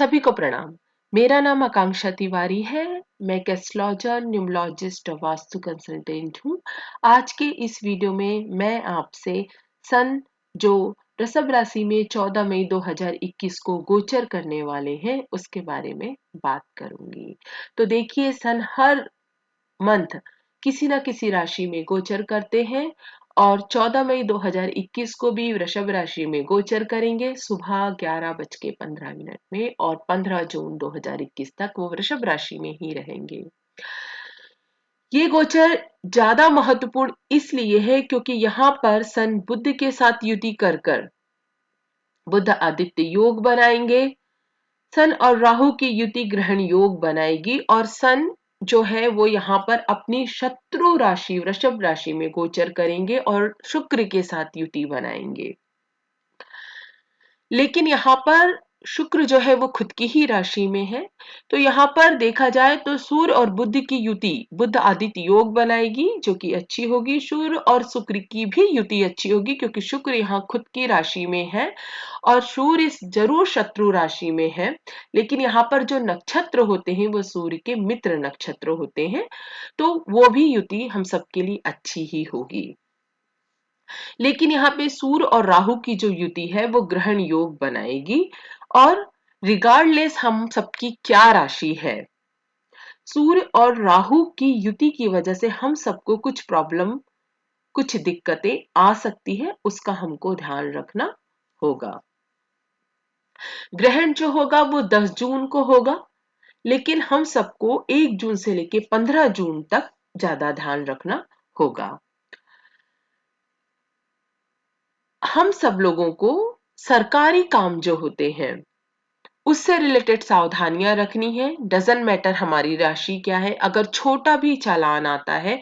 सभी को प्रणाम। मेरा नाम आकांक्षा तिवारी है। मैं एक एस्ट्रोलॉजर, न्यूमरोलॉजिस्ट और वास्तु कंसल्टेंट हूँ। आज के इस वीडियो में मैं आपसे सन जो वृषभ राशि में 14 मई 2021 को गोचर करने वाले हैं उसके बारे में बात करूंगी। तो देखिए, सन हर मंथ किसी न किसी राशि में गोचर करते हैं और 14 मई 2021 को भी वृषभ राशि में गोचर करेंगे सुबह 11:15 में, और 15 जून 2021 तक वो वृषभ राशि में ही रहेंगे। ये गोचर ज्यादा महत्वपूर्ण इसलिए है क्योंकि यहाँ पर सन बुध के साथ युति कर कर बुध आदित्य योग बनाएंगे। सन और राहु की युति ग्रहण योग बनाएगी और सन जो है वो यहाँ पर अपनी शत्रु राशि वृषभ राशि में गोचर करेंगे और शुक्र के साथ युति बनाएंगे। लेकिन यहाँ पर शुक्र जो है वो खुद की ही राशि में है, तो यहाँ पर देखा जाए तो सूर्य और बुध की युति बुध आदित्य योग बनाएगी जो कि अच्छी होगी। सूर्य और शुक्र की भी युति अच्छी होगी क्योंकि शुक्र यहाँ खुद की राशि में है और सूर्य जरूर शत्रु राशि में है, लेकिन यहाँ पर जो नक्षत्र होते हैं वो सूर्य के मित्र नक्षत्र होते हैं, तो वो भी युति हम सबके लिए अच्छी ही होगी। लेकिन यहाँ पे सूर्य और राहु की जो युति है वो ग्रहण योग बनाएगी और रिगार्डलेस हम सबकी क्या राशि है, सूर्य और राहु की युति की वजह से हम सबको कुछ प्रॉब्लम, कुछ दिक्कतें आ सकती है, उसका हमको ध्यान रखना होगा। ग्रहण जो होगा वो 10 जून को होगा, लेकिन हम सबको 1 जून से लेके 15 जून तक ज्यादा ध्यान रखना होगा। हम सब लोगों को सरकारी काम जो होते हैं उससे रिलेटेड सावधानियां रखनी है। डजंट मैटर हमारी राशि क्या है, अगर छोटा भी चालान आता है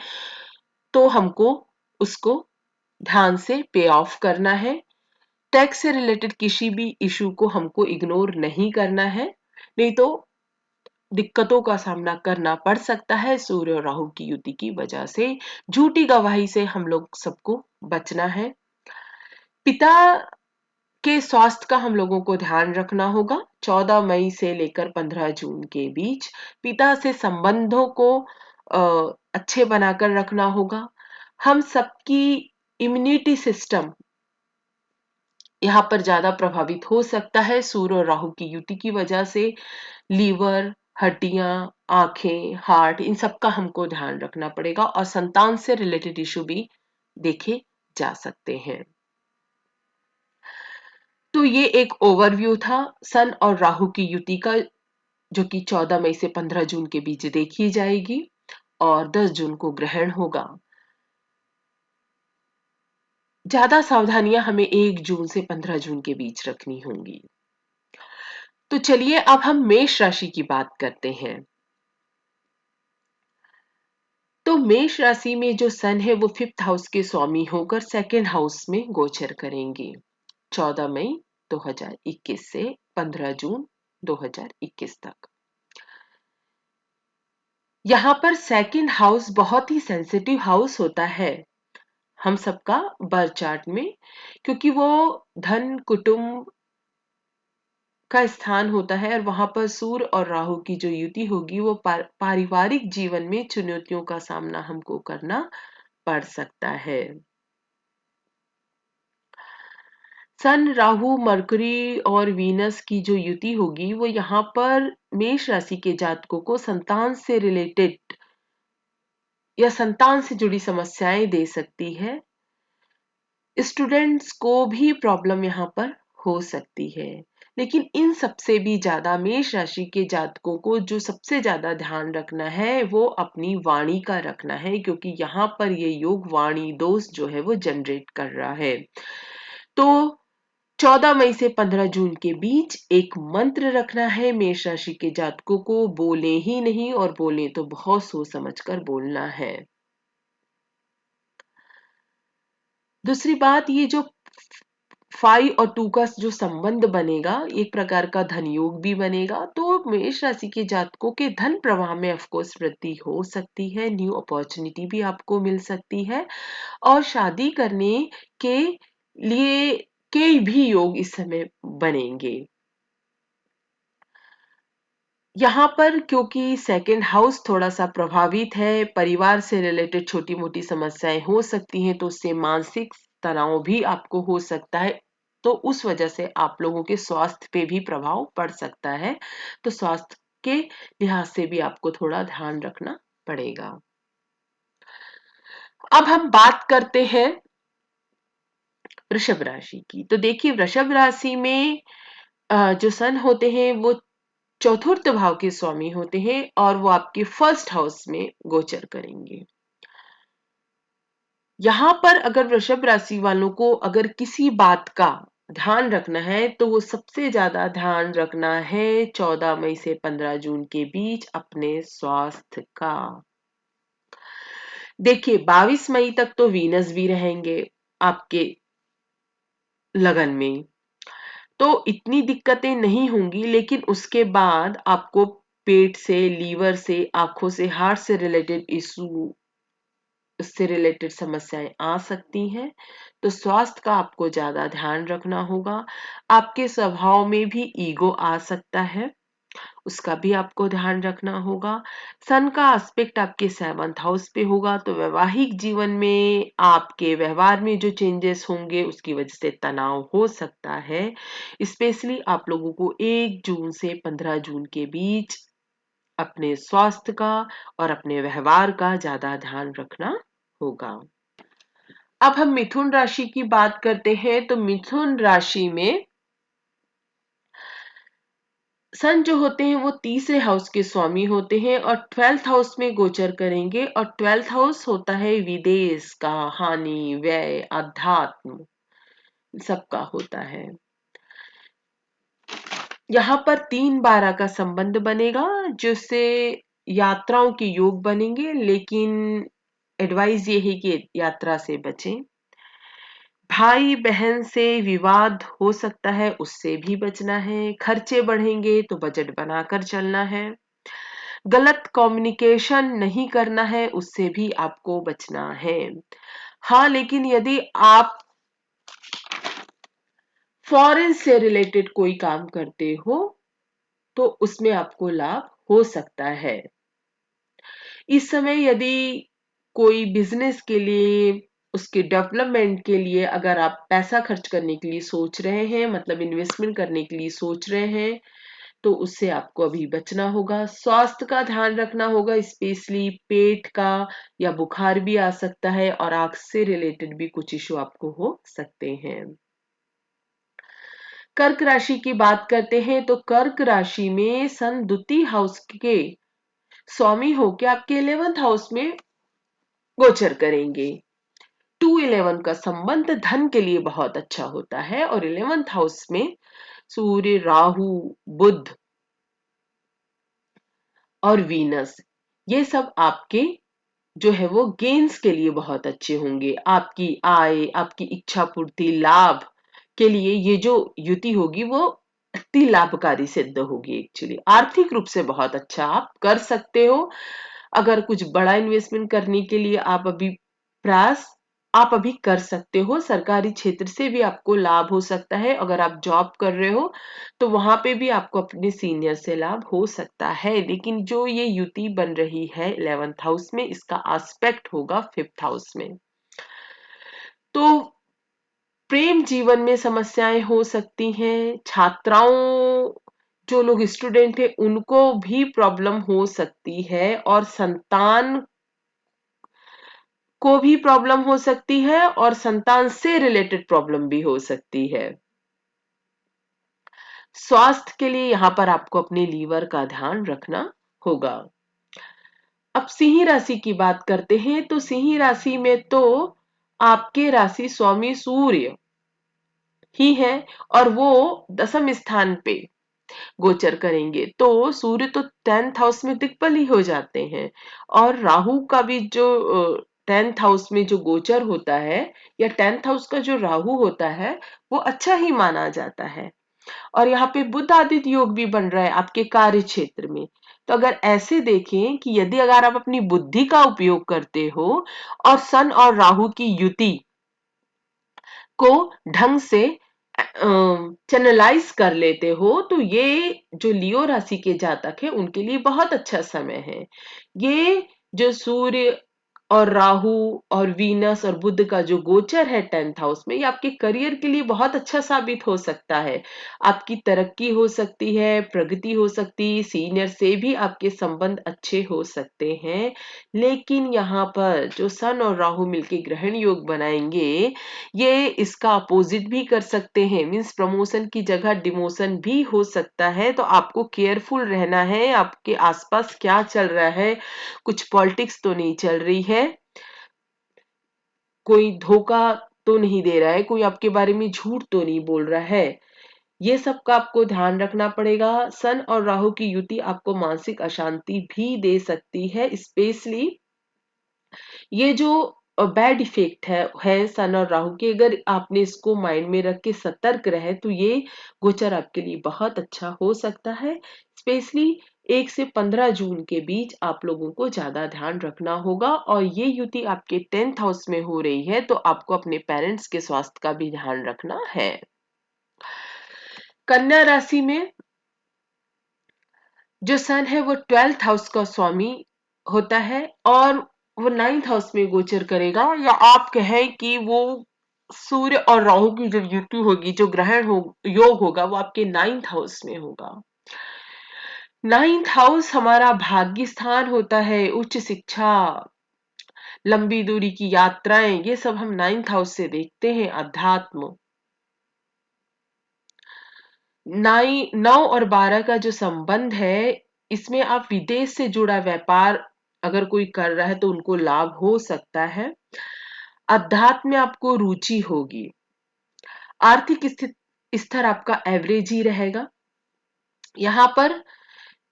तो हमको उसको ध्यान से पे ऑफ करना है। टैक्स से रिलेटेड किसी भी इशू को हमको इग्नोर नहीं करना है, नहीं तो दिक्कतों का सामना करना पड़ सकता है। सूर्य और राहु की युति की वजह से झूठी गवाही से हम लोग सबको बचना है। पिता के स्वास्थ्य का हम लोगों को ध्यान रखना होगा। 14 मई से लेकर 15 जून के बीच पिता से संबंधों को अच्छे बनाकर रखना होगा। हम सबकी इम्यूनिटी सिस्टम यहाँ पर ज्यादा प्रभावित हो सकता है सूर्य और राहु की युति की वजह से। लीवर, हड्डियां, आंखें, हार्ट, इन सब का हमको ध्यान रखना पड़ेगा और संतान से रिलेटेड इशू भी देखे जा सकते हैं। तो ये एक ओवरव्यू था सन और राहु की युति का, जो कि 14 मई से 15 जून के बीच देखी जाएगी और 10 जून को ग्रहण होगा। ज्यादा सावधानियां हमें 1 जून से 15 जून के बीच रखनी होंगी। तो चलिए अब हम मेष राशि की बात करते हैं। तो मेष राशि में जो सन है वो 5th हाउस के स्वामी होकर 2nd हाउस में गोचर करेंगे 14 मई 2021 से 15 जून 2021 तक। यहाँ पर 2nd हाउस बहुत ही सेंसिटिव हाउस होता है हम सबका बर्थ चार्ट में, क्योंकि वो धन कुटुंब का स्थान होता है और वहां पर सूर्य और राहु की जो युति होगी वो पारिवारिक जीवन में चुनौतियों का सामना हमको करना पड़ सकता है। सन, राहु, मरकरी और वीनस की जो युति होगी वो यहाँ पर मेष राशि के जातकों को संतान से रिलेटेड या संतान से जुड़ी समस्याएं दे सकती है। स्टूडेंट्स को भी प्रॉब्लम यहाँ पर हो सकती है, लेकिन इन सबसे भी ज्यादा मेष राशि के जातकों को जो सबसे ज्यादा ध्यान रखना है वो अपनी वाणी का रखना है, क्योंकि यहाँ पर ये योग वाणी दोष जो है वो जनरेट कर रहा है। तो 14 मई से 15 जून के बीच एक मंत्र रखना है मेष राशि के जातकों को, बोले ही नहीं और बोले तो बहुत सोच समझ कर बोलना है। दूसरी बात, ये जो 5 और 2 का जो संबंध बनेगा एक प्रकार का धन योग भी बनेगा, तो मेष राशि के जातकों के धन प्रवाह में ऑफकोर्स वृद्धि हो सकती है, न्यू अपॉर्चुनिटी भी आपको मिल सकती है और शादी करने के लिए के भी योग इस समय बनेंगे। यहाँ पर क्योंकि सेकंड हाउस थोड़ा सा प्रभावित है, परिवार से रिलेटेड छोटी मोटी समस्याएं हो सकती हैं, तो उससे मानसिक तनाव भी आपको हो सकता है, तो उस वजह से आप लोगों के स्वास्थ्य पे भी प्रभाव पड़ सकता है। तो स्वास्थ्य के लिहाज से भी आपको थोड़ा ध्यान रखना पड़ेगा। अब हम बात करते हैं वृषभ राशि की। तो देखिए, वृषभ राशि में जो सन होते हैं वो चतुर्थ भाव के स्वामी होते हैं और वो आपके फर्स्ट हाउस में गोचर करेंगे। यहाँ पर अगर वृषभ राशि वालों को अगर किसी बात का ध्यान रखना है, तो वो सबसे ज्यादा ध्यान रखना है 14 मई से 15 जून के बीच अपने स्वास्थ्य का। देखिए, 22 मई तक तो वीनस भी रहेंगे आपके लगन में, तो इतनी दिक्कतें नहीं होंगी, लेकिन उसके बाद आपको पेट से, लीवर से, आंखों से, हार्ट से रिलेटेड इशू, उससे रिलेटेड समस्याएं आ सकती हैं। तो स्वास्थ्य का आपको ज्यादा ध्यान रखना होगा। आपके स्वभाव में भी ईगो आ सकता है, उसका भी आपको ध्यान रखना होगा। सन का एस्पेक्ट आपके 7th हाउस पे होगा, तो वैवाहिक जीवन में आपके व्यवहार में जो चेंजेस होंगे उसकी वजह से तनाव हो सकता है। स्पेशली आप लोगों को 1 जून से 15 जून के बीच अपने स्वास्थ्य का और अपने व्यवहार का ज्यादा ध्यान रखना होगा। अब हम मिथुन राशि की बात करते हैं। तो मिथुन राशि में सन जो होते हैं वो तीसरे हाउस के स्वामी होते हैं और 12th हाउस में गोचर करेंगे, और 12th हाउस होता है विदेश का, हानि, व्यय, अध्यात्म, सबका होता है। यहाँ पर 3-12 का संबंध बनेगा, जिससे यात्राओं के योग बनेंगे, लेकिन एडवाइस ये है कि यात्रा से बचें। भाई बहन से विवाद हो सकता है, उससे भी बचना है। खर्चे बढ़ेंगे तो बजट बनाकर चलना है। गलत कम्युनिकेशन नहीं करना है, उससे भी आपको बचना है। हाँ, लेकिन यदि आप फॉरेन से रिलेटेड कोई काम करते हो तो उसमें आपको लाभ हो सकता है। इस समय यदि कोई बिजनेस के लिए, उसके डेवलपमेंट के लिए अगर आप पैसा खर्च करने के लिए सोच रहे हैं, मतलब इन्वेस्टमेंट करने के लिए सोच रहे हैं, तो उससे आपको अभी बचना होगा। स्वास्थ्य का ध्यान रखना होगा, स्पेशली पेट का, या बुखार भी आ सकता है, और आंख से रिलेटेड भी कुछ इश्यू आपको हो सकते हैं। कर्क राशि की बात करते हैं। तो कर्क राशि में सन द्वितीय हाउस के स्वामी होके आपके 11th हाउस में गोचर करेंगे। 2-11 का संबंध धन के लिए बहुत अच्छा होता है, और 11th हाउस में सूर्य, राहु, बुध और वीनस, ये सब आपके जो है वो गेन्स के लिए बहुत अच्छे होंगे। आपकी आय, आपकी इच्छा पूर्ति, लाभ के लिए ये जो युति होगी वो अति लाभकारी सिद्ध होगी। एक्चुअली आर्थिक रूप से बहुत अच्छा आप कर सकते हो। अगर कुछ बड़ा इन्वेस्टमेंट करने के लिए प्रयास आप अभी कर सकते हो। सरकारी क्षेत्र से भी आपको लाभ हो सकता है। अगर आप जॉब कर रहे हो तो वहां पे भी आपको अपने सीनियर से लाभ हो सकता है। लेकिन जो ये युति बन रही है 11th हाउस में, इसका एस्पेक्ट होगा 5th हाउस में। तो प्रेम जीवन में समस्याएं हो सकती हैं। छात्राओं, जो लोग स्टूडेंट है, उनको भी प्रॉब्लम हो सकती है, और संतान को भी प्रॉब्लम हो सकती है, और संतान से रिलेटेड प्रॉब्लम भी हो सकती है। स्वास्थ्य के लिए यहाँ पर आपको अपने लीवर का ध्यान रखना होगा। अब सिंह राशि की बात करते हैं। तो सिंह राशि में तो आपके राशि स्वामी सूर्य ही है, और वो 10वें स्थान पे गोचर करेंगे। तो सूर्य तो 10th हाउस में दिग्बल ही हो जाते हैं, और राहु का भी जो 10th हाउस में जो गोचर होता है, या 10th हाउस का जो राहु होता है, वो अच्छा ही माना जाता है। और यहाँ पे बुध आदित्य योग भी बन रहा है आपके कार्य क्षेत्र में। तो अगर ऐसे देखें कि यदि अगर आप अपनी बुद्धि का उपयोग करते हो और सन और राहु की युति को ढंग से चैनलाइज कर लेते हो तो ये जो लियो राशि के जातक है उनके लिए बहुत अच्छा समय है। ये जो सूर्य और राहु और वीनस और बुध का जो गोचर है 10th हाउस में, ये आपके करियर के लिए बहुत अच्छा साबित हो सकता है। आपकी तरक्की हो सकती है, प्रगति हो सकती है, सीनियर से भी आपके संबंध अच्छे हो सकते हैं। लेकिन यहाँ पर जो सन और राहु मिलके ग्रहण योग बनाएंगे, ये इसका अपोजिट भी कर सकते हैं। मीन्स प्रमोशन की जगह डिमोशन भी हो सकता है। तो आपको केयरफुल रहना है। आपके आसपास क्या चल रहा है, कुछ पॉलिटिक्स तो नहीं चल रही है, कोई धोखा तो नहीं दे रहा है, कोई आपके बारे में झूठ तो नहीं बोल रहा है। ये सब का आपको ध्यान रखना पड़ेगा। सन और राहु की युति आपको मानसिक अशांति भी दे सकती है। स्पेशली ये जो बैड इफेक्ट है सन और राहु के, अगर आपने इसको माइंड में रख के सतर्क रहे तो ये गोचर आपके लिए बहुत अच्छा हो सकता है। स्पेशली 1 से 15 जून के बीच आप लोगों को ज्यादा ध्यान रखना होगा। और ये युति आपके 10th हाउस में हो रही है तो आपको अपने पेरेंट्स के स्वास्थ्य का भी ध्यान रखना है। कन्या राशि में जो सन है वो 12th हाउस का स्वामी होता है और वो 9th हाउस में गोचर करेगा। या आप कहें कि वो सूर्य और राहु की जो युति होगी, जो ग्रहण हो योग होगा, वो आपके 9th हाउस में होगा। 9th हाउस हमारा भाग्य स्थान होता है, उच्च शिक्षा, लंबी दूरी की यात्राएं, ये सब हम 9th हाउस से देखते हैं। अध्यात्म, 9 और 12 का जो संबंध है, इसमें आप विदेश से जुड़ा व्यापार अगर कोई कर रहा है तो उनको लाभ हो सकता है। अध्यात्म में आपको रुचि होगी। आर्थिक स्तर आपका एवरेज ही रहेगा। यहाँ पर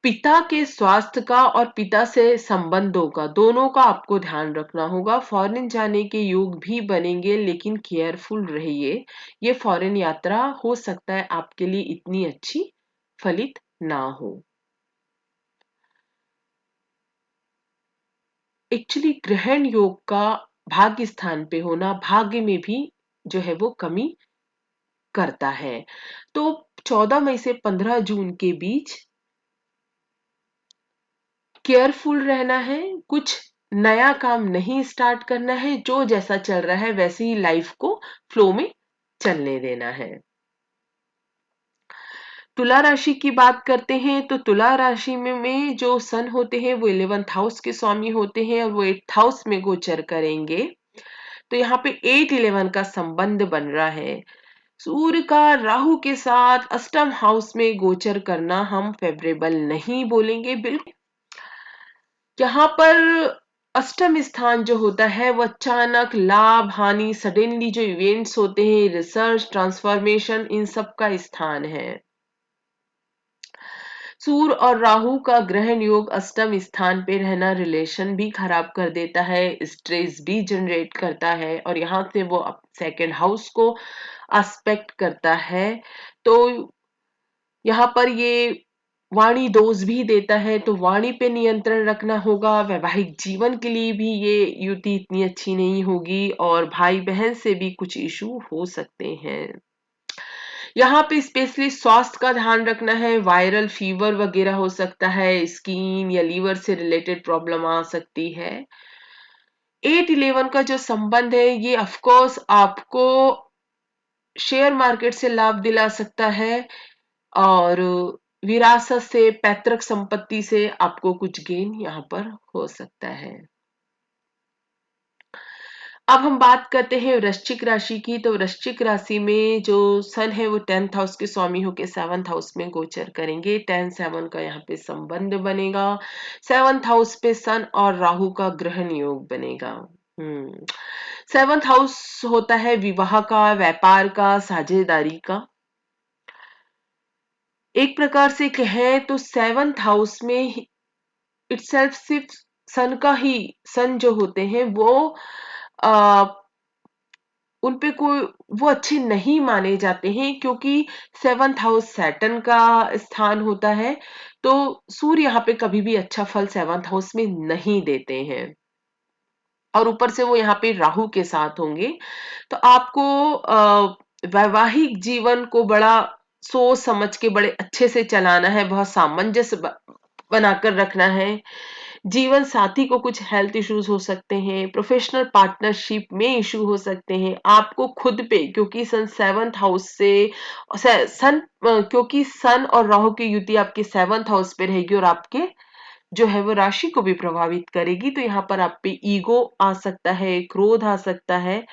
पिता के स्वास्थ्य का और पिता से संबंधों का, दोनों का आपको ध्यान रखना होगा। फॉरेन जाने के योग भी बनेंगे, लेकिन केयरफुल रहिए। ये फॉरेन यात्रा हो सकता है आपके लिए इतनी अच्छी फलित ना हो। एक्चुअली ग्रहण योग का भाग्य स्थान पे होना भाग्य में भी जो है वो कमी करता है। तो 14 मई से 15 जून के बीच केयरफुल रहना है। कुछ नया काम नहीं स्टार्ट करना है। जो जैसा चल रहा है वैसे ही लाइफ को फ्लो में चलने देना है। तुला राशि की बात करते हैं तो तुला राशि में जो सन होते हैं वो 11th हाउस के स्वामी होते हैं और वो 8th हाउस में गोचर करेंगे। तो यहाँ पे 8-11 का संबंध बन रहा है। सूर्य का राहु के साथ अष्टम हाउस में गोचर करना हम फेवरेबल नहीं बोलेंगे। बिल्कुल यहाँ पर अष्टम स्थान जो होता है वो अचानक लाभ, हानि, सडनली जो इवेंट्स होते हैं, रिसर्च, ट्रांसफॉर्मेशन, इन सब का स्थान है। सूर्य और राहु का ग्रहण योग अष्टम स्थान पे रहना रिलेशन भी खराब कर देता है, स्ट्रेस भी जनरेट करता है और यहाँ से वो सेकंड हाउस को एस्पेक्ट करता है। तो यहाँ पर ये वाणी दोष भी देता है, तो वाणी पे नियंत्रण रखना होगा। वैवाहिक जीवन के लिए भी ये युति इतनी अच्छी नहीं होगी और भाई बहन से भी कुछ इशू हो सकते हैं। यहाँ पे स्पेशली स्वास्थ्य का ध्यान रखना है। वायरल फीवर वगैरह हो सकता है, स्किन या लीवर से रिलेटेड प्रॉब्लम आ सकती है। 8-11 का जो संबंध है ये ऑफ कोर्स आपको शेयर मार्केट से लाभ दिला सकता है और विरासत से, पैतृक संपत्ति से आपको कुछ गेन यहाँ पर हो सकता है। अब हम बात करते हैं वृश्चिक राशि की। तो वृश्चिक राशि में जो सन है वो 10th हाउस के स्वामी होके 7th हाउस में गोचर करेंगे। 10-7 का यहाँ पे संबंध बनेगा। 7th हाउस पे सन और राहु का ग्रहण योग बनेगा। 7th हाउस होता है विवाह का, व्यापार का, साझेदारी का। एक प्रकार से कहें तो 7th हाउस में इटसेल्फ सिर्फ सन जो होते हैं वो आ, उन पे कोई वो अच्छे नहीं माने जाते हैं, क्योंकि 7th हाउस सैटर्न का स्थान होता है। तो सूर्य यहाँ पे कभी भी अच्छा फल 7th हाउस में नहीं देते हैं और ऊपर से वो यहाँ पे राहु के साथ होंगे। तो आपको वैवाहिक जीवन को बड़ा सोच समझ के बड़े अच्छे से चलाना है, बहुत सामंजस्य बनाकर रखना है। जीवन साथी को कुछ हेल्थ इश्यूज हो सकते हैं, प्रोफेशनल पार्टनरशिप में इशू हो सकते हैं, आपको खुद पे, क्योंकि सन 7th हाउस से क्योंकि सन और राहु की युति आपके 7th हाउस पे रहेगी और आपके जो है वो राशि को भी प्रभावित करेगी, तो यहाँ पर आप पे ईगो आ सकता है, क्रोध आ सकता है।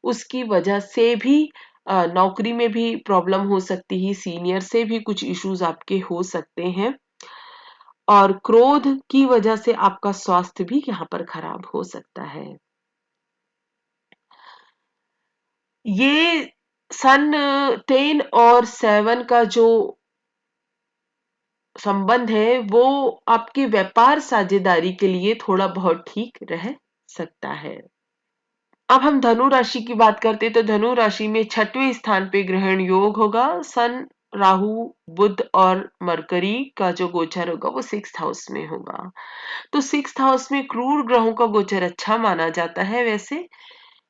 उसकी वजह से भी नौकरी में भी प्रॉब्लम हो सकती है, सीनियर से भी कुछ इश्यूज आपके हो सकते हैं और क्रोध की वजह से आपका स्वास्थ्य भी यहाँ पर खराब हो सकता है। ये सन 10 और 7 का जो संबंध है वो आपके व्यापार साझेदारी के लिए थोड़ा बहुत ठीक रह सकता है। अब हम धनु राशि की बात करते हैं तो धनु राशि में 6वें स्थान पे ग्रहण योग होगा। सन, राहु, बुध और मरकरी का जो गोचर होगा वो 6th हाउस में होगा। तो 6th हाउस में क्रूर ग्रहों का गोचर अच्छा माना जाता है। वैसे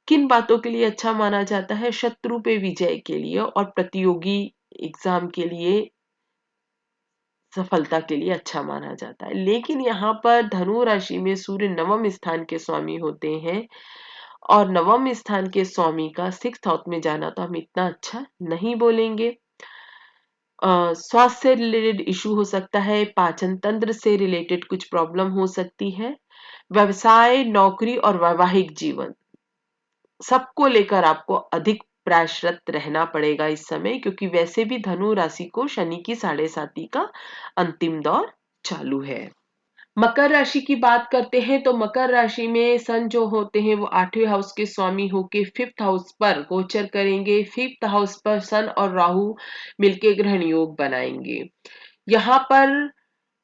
किन बातों के लिए अच्छा माना जाता है? शत्रु पे विजय के लिए और प्रतियोगी एग्जाम के लिए सफलता के लिए अच्छा माना जाता है। लेकिन यहाँ पर धनु राशि में सूर्य नवम स्थान के स्वामी होते हैं और नवम स्थान के स्वामी का 6th हाउस में जाना तो हम इतना अच्छा नहीं बोलेंगे। स्वास्थ्य से रिलेटेड इशू हो सकता है, पाचन तंत्र से रिलेटेड कुछ प्रॉब्लम हो सकती है, व्यवसाय, नौकरी और वैवाहिक जीवन सबको लेकर आपको अधिक प्रयासरत रहना पड़ेगा इस समय, क्योंकि वैसे भी धनु राशि को शनि की 7.5 का अंतिम दौर चालू है। मकर राशि की बात करते हैं तो मकर राशि में सन जो होते हैं वो 8वें हाउस के स्वामी होके 5th हाउस पर गोचर करेंगे। 5th हाउस पर सन और राहु मिलके ग्रहण योग बनाएंगे। यहाँ पर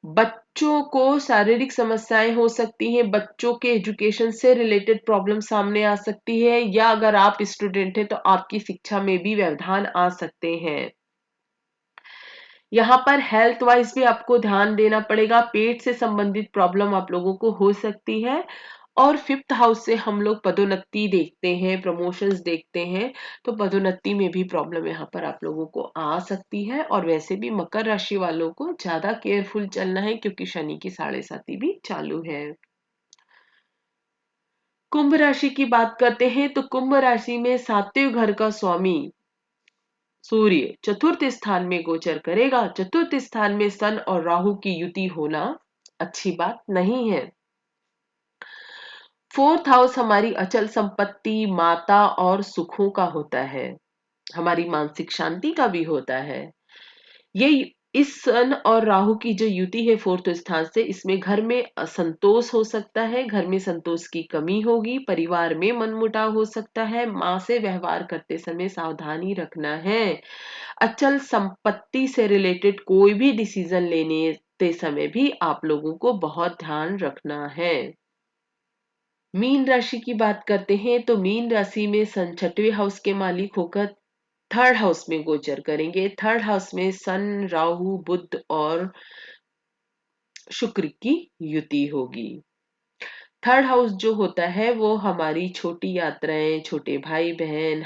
बच्चों को शारीरिक समस्याएं हो सकती हैं, बच्चों के एजुकेशन से रिलेटेड प्रॉब्लम सामने आ सकती है, या अगर आप स्टूडेंट हैं तो आपकी शिक्षा में भी व्यवधान आ सकते हैं। यहाँ पर हेल्थ वाइज भी आपको ध्यान देना पड़ेगा, पेट से संबंधित प्रॉब्लम आप लोगों को हो सकती है। और 5th हाउस से हम लोग पदोन्नति देखते हैं, प्रमोशंस देखते हैं, तो पदोन्नति में भी प्रॉब्लम यहाँ पर आप लोगों को आ सकती है। और वैसे भी मकर राशि वालों को ज्यादा केयरफुल चलना है, क्योंकि शनि की 7.5 भी चालू है। कुंभ राशि की बात करते हैं तो कुंभ राशि में 7वें घर का स्वामी सूर्य 4th स्थान में गोचर करेगा। 4th स्थान में सन और राहु की युति होना अच्छी बात नहीं है। 4th हाउस हमारी अचल संपत्ति, माता और सुखों का होता है, हमारी मानसिक शांति का भी होता है। ये इस सन और राहु की जो युति है 4th स्थान से, इसमें घर में असंतोष हो सकता है, घर में संतोष की कमी होगी, परिवार में मनमुटाव हो सकता है, मां से व्यवहार करते समय सावधानी रखना है। अचल संपत्ति से रिलेटेड कोई भी डिसीजन लेने ते समय भी आप लोगों को बहुत ध्यान रखना है। मीन राशि की बात करते हैं तो मीन राशि में सन 6वें हाउस के मालिक होकर 3rd हाउस में गोचर करेंगे। 3rd हाउस में सन, राहु, बुध और शुक्र की युति होगी। 3rd हाउस जो होता है वो हमारी छोटी यात्राएं, छोटे भाई बहन,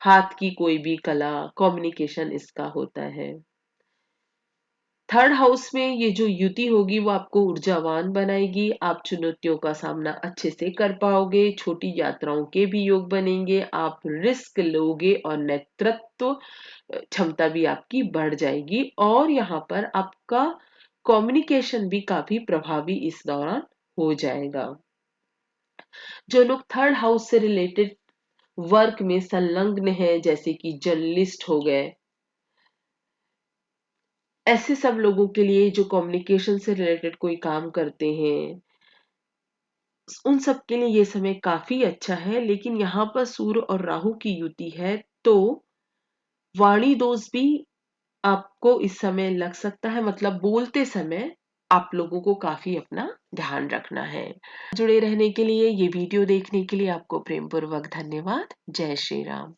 हाथ की कोई भी कला, कम्युनिकेशन इसका होता है। 3rd हाउस में ये जो युति होगी वो आपको ऊर्जावान बनाएगी, आप चुनौतियों का सामना अच्छे से कर पाओगे, छोटी यात्राओं के भी योग बनेंगे, आप रिस्क लोगे और नेतृत्व क्षमता भी आपकी बढ़ जाएगी। और यहाँ पर आपका कम्युनिकेशन भी काफी प्रभावी इस दौरान हो जाएगा। जो लोग 3rd हाउस से रिलेटेड वर्क में संलग्न है, जैसे कि जर्नलिस्ट हो गए, ऐसे सब लोगों के लिए जो कम्युनिकेशन से रिलेटेड कोई काम करते हैं, उन सब के लिए ये समय काफी अच्छा है। लेकिन यहाँ पर सूर्य और राहु की युति है, तो वाणी दोष भी आपको इस समय लग सकता है, मतलब बोलते समय आप लोगों को काफी अपना ध्यान रखना है। जुड़े रहने के लिए, ये वीडियो देखने के लिए आपको प्रेम पूर्वक धन्यवाद। जय श्री राम।